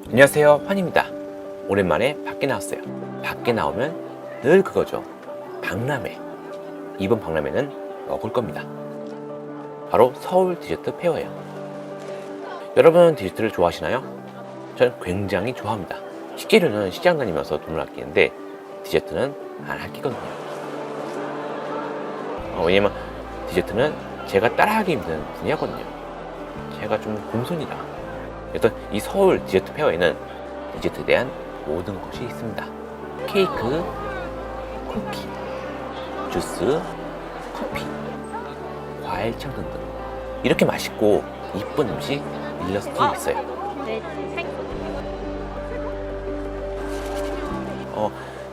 안녕하세요, 환입니다. 오랜만에 밖에 나왔어요. 밖에 나오면 늘 그거죠. 박람회. 이번 박람회는 먹을 겁니다. 바로 서울 디저트 페어예요. 여러분 디저트를 좋아하시나요? 저는 굉장히 좋아합니다. 식재료는 시장 다니면서 돈을 아끼는데 디저트는 안 아끼거든요. 왜냐면 디저트는 제가 따라하기 힘든 분야거든요. 제가 좀 공손이다. 그래서 이 서울 디저트 페어에는 디저트에 대한 모든 것이 있습니다. 케이크, 쿠키, 주스, 커피, 과일청 등등 이렇게 맛있고 이쁜 음식 일러스트도 있어요.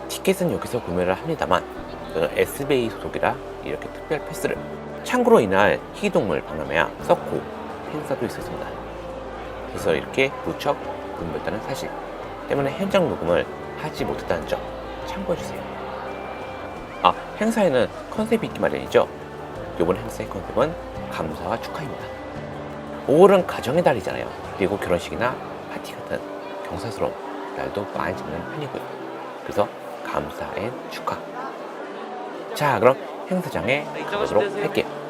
티켓은 여기서 구매를 합니다만 저는 SBA 소속이라 이렇게 특별 패스를. 참고로 이날 희귀동물 박람회와 석호 행사도 있었습니다. 그래서 이렇게 무척 분부했다는 사실 때문에 현장 녹음을 하지 못했다는 점 참고해주세요. 행사에는 컨셉이 있기 마련이죠. 이번 행사의 컨셉은 감사와 축하입니다. 5월은 가정의 달이잖아요. 그리고 결혼식이나 파티 같은 경사스러운 날도 많이 잡는 편이고요. 그래서 감사 앤 축하. 자, 그럼 행사장에 가보도록 할게요.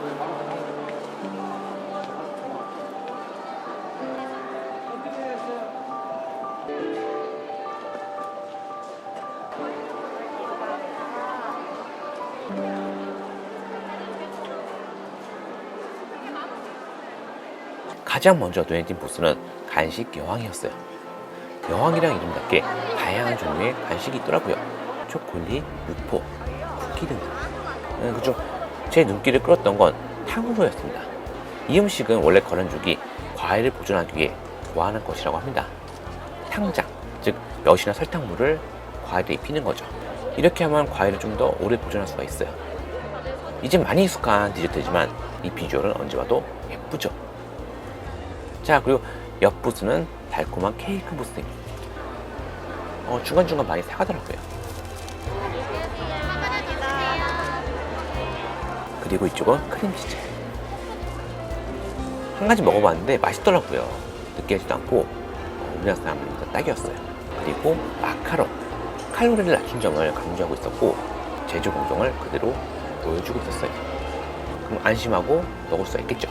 가장 먼저 눈에 띈 부스는 간식 여왕이었어요. 여왕이랑 이름답게 다양한 종류의 간식이 있더라고요. 초콜릿, 육포, 쿠키 등등. 그중 제 눈길을 끌었던 건 탕후루였습니다. 이 음식은 원래 거란족이 과일을 보존하기 위해 보관하는 것이라고 합니다. 탕장, 즉 엿이나 설탕물을 과일에 입히는 거죠. 이렇게 하면 과일을 좀 더 오래 보존할 수가 있어요. 이제 많이 익숙한 디저트지만 이 비주얼은 언제 봐도 예쁘죠. 자, 그리고 옆 부스는 달콤한 케이크 부스입니다. 중간중간 많이 사가더라고요. 그리고 이쪽은 크림치즈. 한 가지 먹어봤는데 맛있더라고요. 느끼하지도 않고 우리나라 사람들보다 딱이었어요. 그리고 마카롱. 칼로리를 낮춘 점을 강조하고 있었고 제조 공정을 그대로 보여주고 있었어요. 그럼 안심하고 먹을 수가 있겠죠.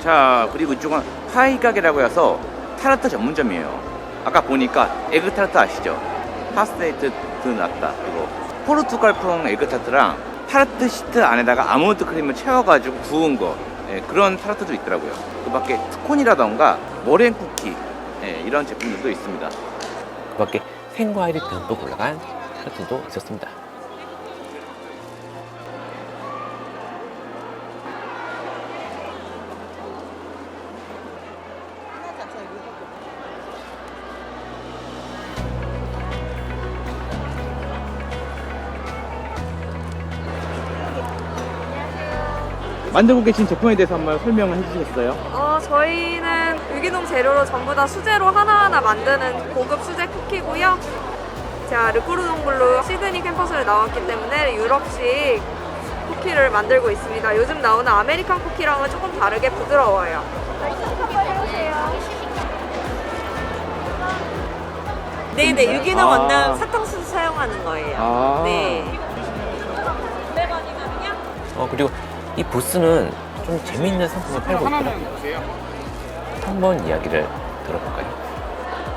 자, 그리고 이쪽은 파이 가게라고 해서 타르트 전문점이에요. 아까 보니까 에그 타르트 아시죠? 파스테이트 드 나타, 그리고 포르투갈풍 에그 타르트랑 타르트 시트 안에다가 아몬드 크림을 채워가지고 구운 거, 그런 타르트도 있더라고요. 그 밖에 스콘이라던가 머랭 쿠키, 이런 제품들도 있습니다. 그 밖에 생과일이 듬뿍 올라간 타르트도 있었습니다. 만들고 계신 제품에 대해서 한번 설명을 해주시겠어요? 저희는 유기농 재료로 전부 다 수제로 하나하나 만드는 고급 수제 쿠키고요. 제가 르코르동블루 시드니 캠퍼스를 나왔기 때문에 유럽식 쿠키를 만들고 있습니다. 요즘 나오는 아메리칸 쿠키랑은 조금 다르게 부드러워요. 네네, 유기농 원단 사탕수수 사용하는 거예요. 네. 그리고 이 부스는 좀 재미있는 상품을 팔고 있더라고요. 한번 이야기를 들어볼까요?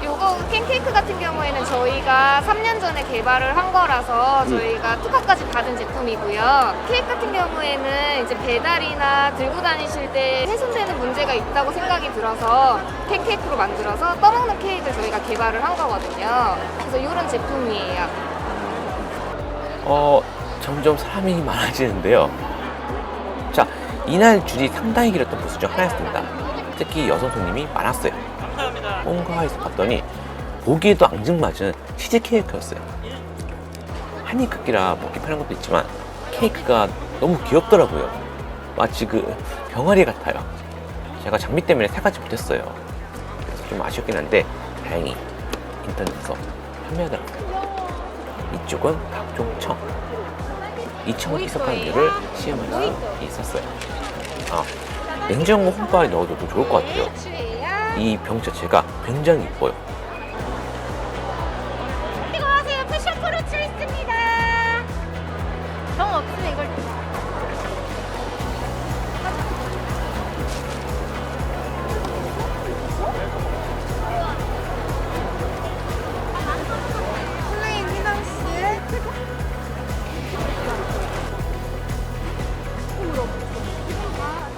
요거 캔케이크 같은 경우에는 저희가 3년 전에 개발을 한 거라서 저희가 특허까지 받은 제품이고요. 케이크 같은 경우에는 이제 배달이나 들고 다니실 때 훼손되는 문제가 있다고 생각이 들어서 캔케이크로 만들어서 떠먹는 케이크를 저희가 개발을 한 거거든요. 그래서 이런 제품이에요. 점점 사람이 많아지는데요. 자, 이날 줄이 상당히 길었던 부스 중 하나였습니다. 특히 여성 손님이 많았어요. 뭔가에서 봤더니 보기에도 앙증맞은 치즈 케이크였어요. 한입 크기라 먹기 편한 것도 있지만 케이크가 너무 귀엽더라고요. 마치 그 병아리 같아요. 제가 장비 때문에 사가지 못했어요. 그래서 좀 아쉽긴 한데 다행히 인터넷에서 판매하더라고요. 이쪽은 각종 청. 이 청을 희석하는 일을 시음할 수 있었어요. 냉장고 홈바에 넣어도 좀 좋을 것 같아요. 이 병 자체가 굉장히 이뻐요. 이거 하세요. 패션 프루츠 있습니다. 정 없으면 이걸 플레인 휘낭스.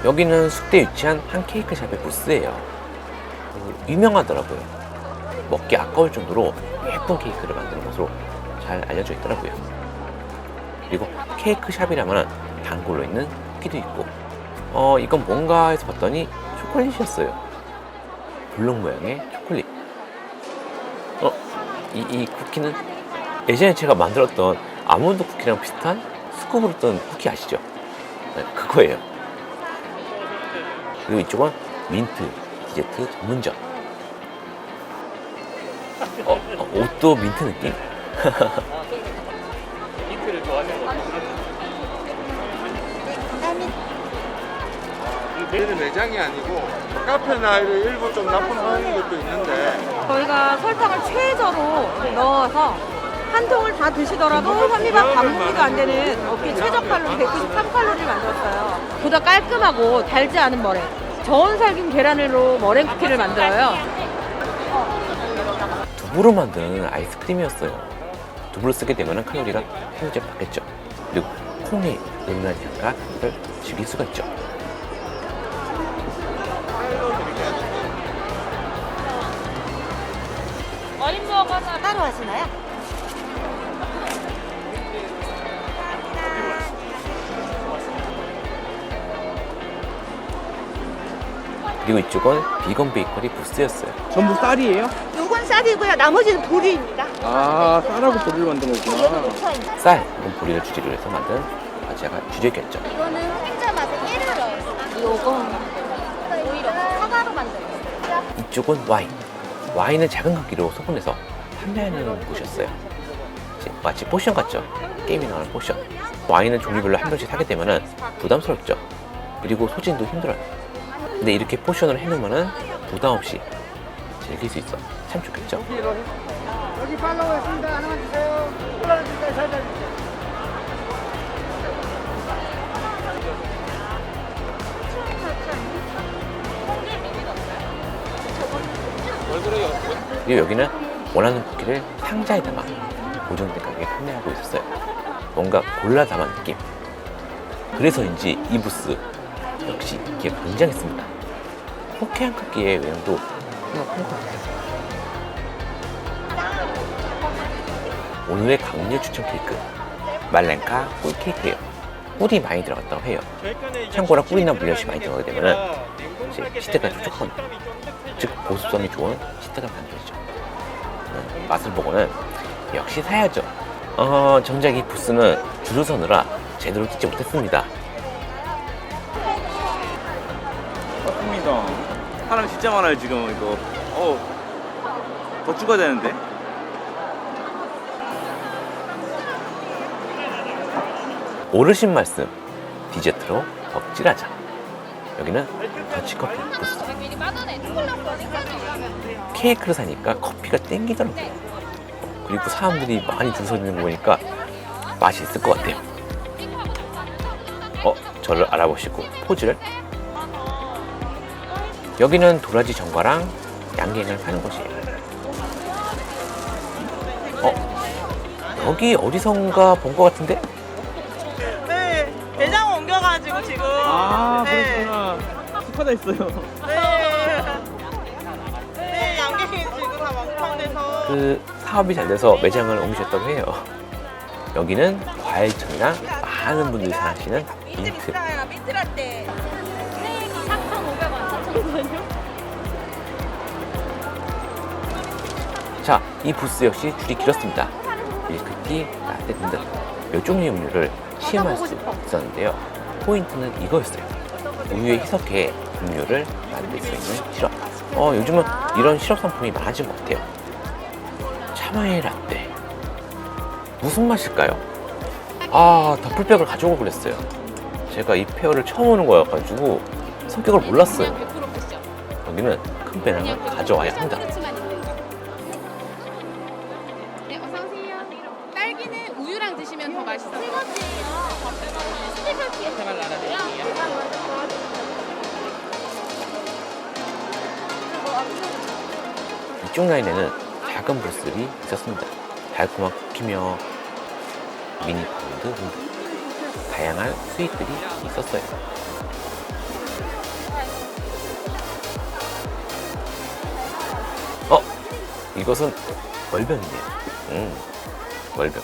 여기는 숙대에 위치한 한 케이크 샵의 부스예요. 유명하더라고요. 먹기 아까울 정도로 예쁜 케이크를 만드는 것으로 잘 알려져 있더라고요. 그리고 케이크 샵이라면 단골로 있는 쿠키도 있고, 이건 뭔가 해서 봤더니 초콜릿이었어요. 블록 모양의 초콜릿. 이 쿠키는 예전에 제가 만들었던 아몬드 쿠키랑 비슷한 스쿱으로 뜬 쿠키 아시죠? 네, 그거예요. 그리고 이쪽은 민트 디저트 전문점. 옷도 민트 느낌? 민트를 좋아하시는 것 얘는 매장이 아니고 카페나 일부 좀 납품하는 것도 있는데 저희가 설탕을 최저로 넣어서 한 통을 다 드시더라도 현미밥 반봉도 안 되는 어깨 최저 칼로리 193칼로리를 만들었어요. 보다 깔끔하고 달지 않은 머랭. 저온 살균 계란으로 머랭 쿠키를 만들어요. 두부로 만든 아이스크림이었어요. 두부를 쓰게 되면 칼로리가 현재 받겠죠. 그리고 콩의 은은한 향과 그걸 즐길 수가 있죠. 어린무화과 하나 따로 하시나요? 그리고 이쪽은 비건 베이커리 부스였어요. 전부 쌀이에요? 요건 쌀이고요. 나머지는 보리입니다. 아, 쌀하고 보리를 만든 거구나. 쌀 혹은 보리를 주재료로 해서 만든 과자가 주제겠죠. 이거는 흑자 맛에 깨를 넣었어. 요거 오히려 사과로 만들었어. 이쪽은 와인. 와인을 작은 크기로 소분해서 판매하는 곳이었어요. 마치 포션 같죠? 게임에 나오는 포션. 와인은 종류별로 한 병씩 사게 되면 부담스럽죠. 그리고 소진도 힘들어요. 근데 이렇게 포션을 해놓으면 부담 없이 즐길 수 있어. 참 좋겠죠? 여기 팔로우 했습니다. 하나만 주세요. 팔로우 주세요. 살살. 그리고 여기는 원하는 쿠키를 상자에 담아 고정된 가격에 판매하고 있었어요. 뭔가 골라 담은 느낌. 그래서인지 이 부스 역시 인기가 굉장했습니다. 호쾌한 크기의 외형도 생각한 것 같아요. 오늘의 강력 추천 케이크, 말랭카 꿀 케이크예요. 꿀이 많이 들어갔다고 해요. 참고로 꿀이나 물엿이 많이 들어가게 되면 이제 시트가 촉촉하거든요. 즉 보습성이 좋은 시트가 만들어지죠. 맛을 보고는 역시 사야죠. 정작 이 부스는 줄을 서느라 제대로 뛰지 못했습니다. 맞습니다. 사람 진짜 많아요 지금 이거. 더 찍어야 되는데. 어르신 말씀, 디저트로 덕질하자. 여기는 더치커피 부스. 케이크를 사니까 커피가 땡기더라고요. 그리고 사람들이 많이 줄 서 있는 거 보니까 맛이 있을 것 같아요. 저를 알아보시고 포즈를. 여기는 도라지 전과랑 양갱을 파는 곳이에요. 여기 어디선가 본 것 같은데? 네, 매장 옮겨가지고 지금. 네. 축하드렸어요. 네. 네, 양갱이 지금 다 완성돼서. 그 사업이 잘 돼서 매장을 옮기셨다고 해요. 여기는 과일청이랑 많은 분들이 사랑하시는 민트. 민트라떼. 4,500원. 자, 이 부스 역시 줄이 길었습니다. 밀크티, 라떼 등등 몇 종류의 음료를 시음할 수 있었는데요. 포인트는 이거였어요. 우유에 희석해 음료를 만들 수 있는 시럽. 요즘은 이런 시럽 상품이 많아진 것 같아요. 차마의 라떼. 무슨 맛일까요? 더플백을 가져오고 그랬어요. 제가 이 페어를 처음 오는 거여가지고 성격을 몰랐어요. 여기는 큰 배낭을 가져와야 한다. 네, 어서오세요. 딸기는 우유랑 드시면 더 맛있어요. 이쪽 라인에는 작은 부스들이 있었습니다. 달콤한 쿠키며 미니 파운드 등등 다양한 스윗들이 있었어요. 이것은 월병이네요. 월병.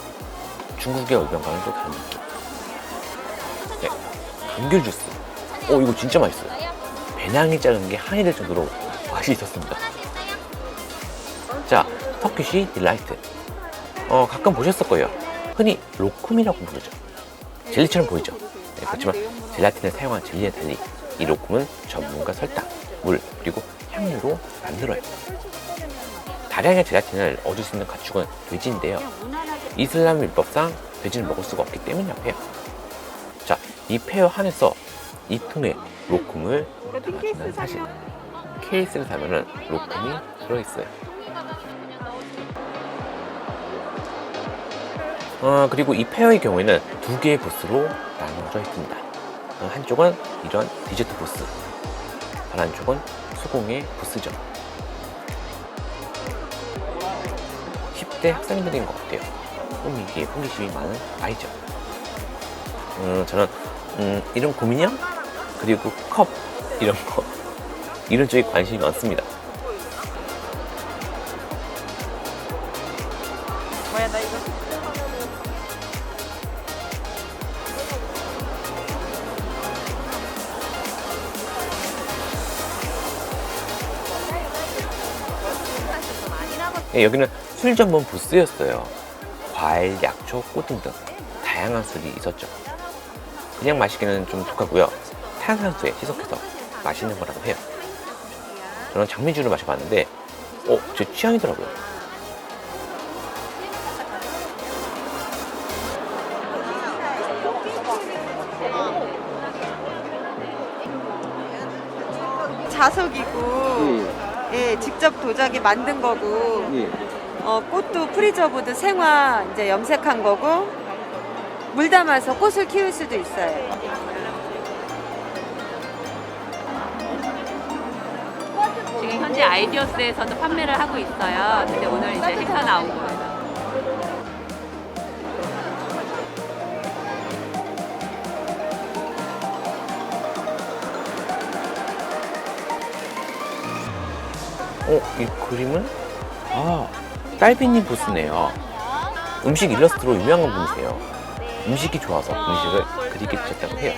중국의 월병과는 또 다른 느낌. 네, 감귤 주스. 이거 진짜 맛있어요. 배낭이 작은 게 한이 될 정도로 맛이 있었습니다. 자, 터키쉬 딜라이트. 가끔 보셨을 거예요. 흔히 로쿰이라고 부르죠. 젤리처럼 보이죠. 네, 그렇지만 젤라틴을 사용한 젤리에 달리 이 로쿰은 전분과 설탕, 물, 그리고 향료로 만들어요. 다량의 젤라틴을 얻을 수 있는 가축은 돼지인데요. 이슬람 율법상 돼지를 먹을 수가 없기 때문이라고 해요. 자, 이 페어 한에서 이 통에 로쿰을 담아주는 사실. 케이스를 사면은 로쿰이 들어있어요. 그리고 이 페어의 경우에는 두 개의 부스로 나눠져 있습니다. 한쪽은 이런 디저트 부스, 다른 한쪽은 수공예 부스죠. 10대 학생들인 것 같아요. 꾸미기에 호기심이 많은 아이죠. 저는 이런 고민형 그리고 컵 이런 거 이런 쪽에 관심이 많습니다. 뭐야 나 이거 네, 여기는 술 전문 부스였어요. 과일, 약초, 꽃 등등 다양한 술이 있었죠. 그냥 마시기는 좀 독하고요. 탄산수에 희석해서 마시는 거라고 해요. 저는 장미주를 마셔봤는데 제 취향이더라고요. 자석이고 예, 직접 도자기 만든 거고 꽃도 프리저보드 생화 이제 염색한 거고 물 담아서 꽃을 키울 수도 있어요. 지금 현재 아이디어스에서도 판매를 하고 있어요. 근데 오늘 이제 행사 나온 거예요. 이 그림은? 딸비님 부스네요. 음식 일러스트로 유명한 분이세요. 음식이 좋아서 음식을 그리게 되셨다고 해요.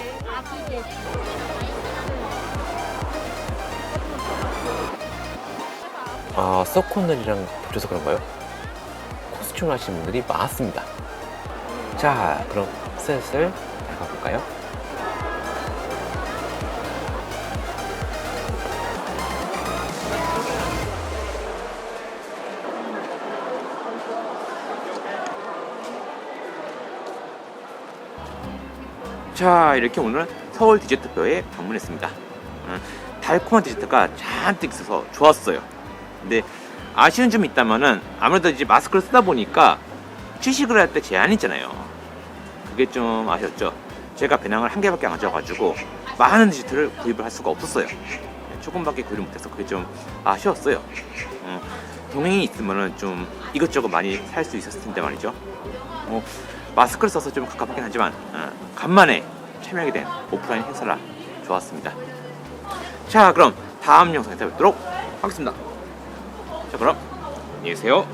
서코널이랑 붙여서 그런가요? 코스튬 하시는 분들이 많았습니다. 자, 그럼 슬슬 나가볼까요? 자, 이렇게 오늘 서울 디저트표에 방문했습니다. 달콤한 디저트가 잔뜩 있어서 좋았어요. 근데 아쉬운 점이 있다면은 아무래도 이제 마스크를 쓰다 보니까 취식을 할 때 제한이 있잖아요. 그게 좀 아쉬웠죠. 제가 배낭을 한 개밖에 안 가져가지고 많은 디저트를 구입을 할 수가 없었어요. 조금밖에 구입을 못해서 그게 좀 아쉬웠어요. 동행이 있으면은 좀 이것저것 많이 살 수 있었을 텐데 말이죠. 마스크를 써서 좀 갑갑하긴 하지만 간만에 참여하게 된 오프라인 행사라 좋았습니다. 자, 그럼 다음 영상에서 뵙도록 하겠습니다. 자, 그럼 안녕히 계세요.